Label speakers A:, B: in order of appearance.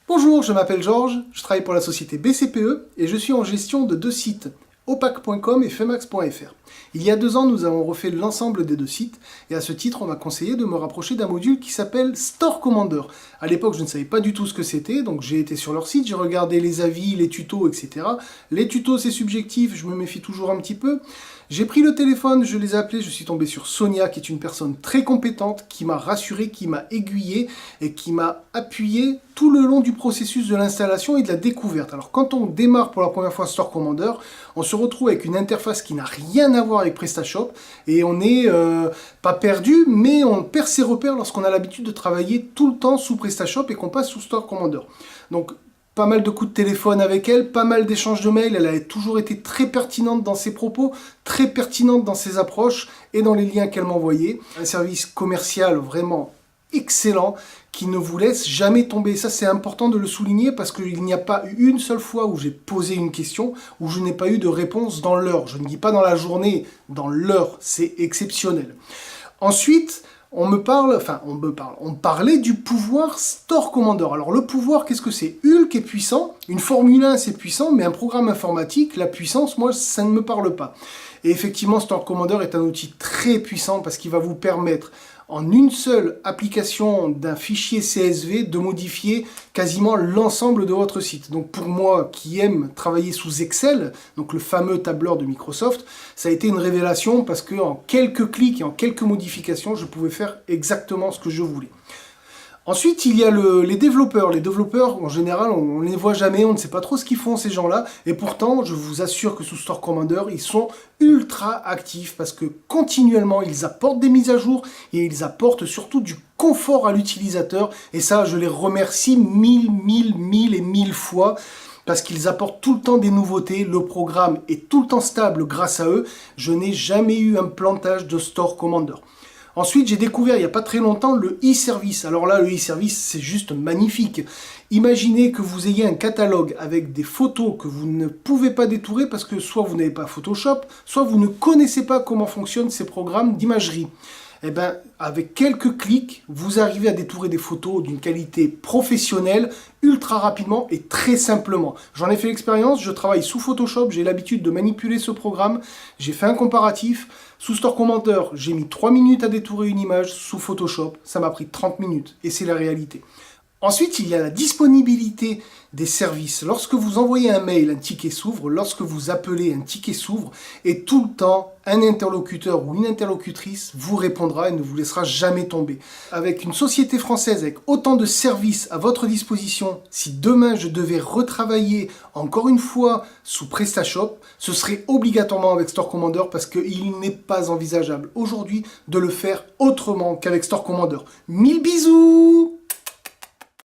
A: Bonjour, je m'appelle Georges, je travaille pour la société BCPE et je suis en gestion de deux sites, opac.com et femax.fr. Il y a 2 ans, nous avons refait l'ensemble des 2 sites et à ce titre, on m'a conseillé de me rapprocher d'un module qui s'appelle Store Commander. À l'époque, je ne savais pas du tout ce que c'était, donc j'ai été sur leur site, j'ai regardé les avis, les tutos, etc. Les tutos, c'est subjectif, je me méfie toujours un petit peu. J'ai pris le téléphone, je les ai appelés, je suis tombé sur Sonia, qui est une personne très compétente, qui m'a rassuré, qui m'a aiguillé et qui m'a appuyé tout le long du processus de l'installation et de la découverte. Alors quand on démarre pour la première fois Store Commander, on se retrouve avec une interface qui n'a rien à voir avec PrestaShop et on n'est pas perdu, mais on perd ses repères lorsqu'on a l'habitude de travailler tout le temps sous PrestaShop et qu'on passe sous Store Commander. Donc pas mal de coups de téléphone avec elle, pas mal d'échanges de mails, elle a toujours été très pertinente dans ses propos, très pertinente dans ses approches et dans les liens qu'elle m'envoyait. Un service commercial vraiment excellent qui ne vous laisse jamais tomber. Ça, c'est important de le souligner parce qu'il n'y a pas eu une seule fois où j'ai posé une question où je n'ai pas eu de réponse dans l'heure. Je ne dis pas dans la journée, dans l'heure. C'est exceptionnel. Ensuite, on parlait du pouvoir Store Commander. Alors le pouvoir, qu'est-ce que c'est? Hulk est puissant, une Formule 1 c'est puissant, mais un programme informatique, la puissance, moi ça ne me parle pas. Et effectivement, Store Commander est un outil très puissant parce qu'il va vous permettre en une seule application d'un fichier CSV de modifier quasiment l'ensemble de votre site. Donc pour moi qui aime travailler sous Excel, donc le fameux tableur de Microsoft, ça a été une révélation parce que en quelques clics et en quelques modifications, je pouvais faire exactement ce que je voulais. Ensuite, il y a les développeurs. Les développeurs, en général, on ne les voit jamais, on ne sait pas trop ce qu'ils font, ces gens-là. Et pourtant, je vous assure que sous Store Commander, ils sont ultra actifs parce que continuellement, ils apportent des mises à jour et ils apportent surtout du confort à l'utilisateur. Et ça, je les remercie mille fois parce qu'ils apportent tout le temps des nouveautés. Le programme est tout le temps stable grâce à eux. Je n'ai jamais eu un plantage de Store Commander. Ensuite, j'ai découvert il n'y a pas très longtemps le e-service. Alors là, le e-service, c'est juste magnifique. Imaginez que vous ayez un catalogue avec des photos que vous ne pouvez pas détourer parce que soit vous n'avez pas Photoshop, soit vous ne connaissez pas comment fonctionnent ces programmes d'imagerie. Eh bien, avec quelques clics, vous arrivez à détourer des photos d'une qualité professionnelle, ultra rapidement et très simplement. J'en ai fait l'expérience, je travaille sous Photoshop, j'ai l'habitude de manipuler ce programme, j'ai fait un comparatif. Sous Store Commander, j'ai mis 3 minutes à détourer une image, sous Photoshop, ça m'a pris 30 minutes, et c'est la réalité. Ensuite, il y a la disponibilité des services. Lorsque vous envoyez un mail, un ticket s'ouvre. Lorsque vous appelez, un ticket s'ouvre. Et tout le temps, un interlocuteur ou une interlocutrice vous répondra et ne vous laissera jamais tomber. Avec une société française avec autant de services à votre disposition, si demain je devais retravailler encore une fois sous PrestaShop, ce serait obligatoirement avec Store Commander parce qu'il n'est pas envisageable aujourd'hui de le faire autrement qu'avec Store Commander. 1000 bisous!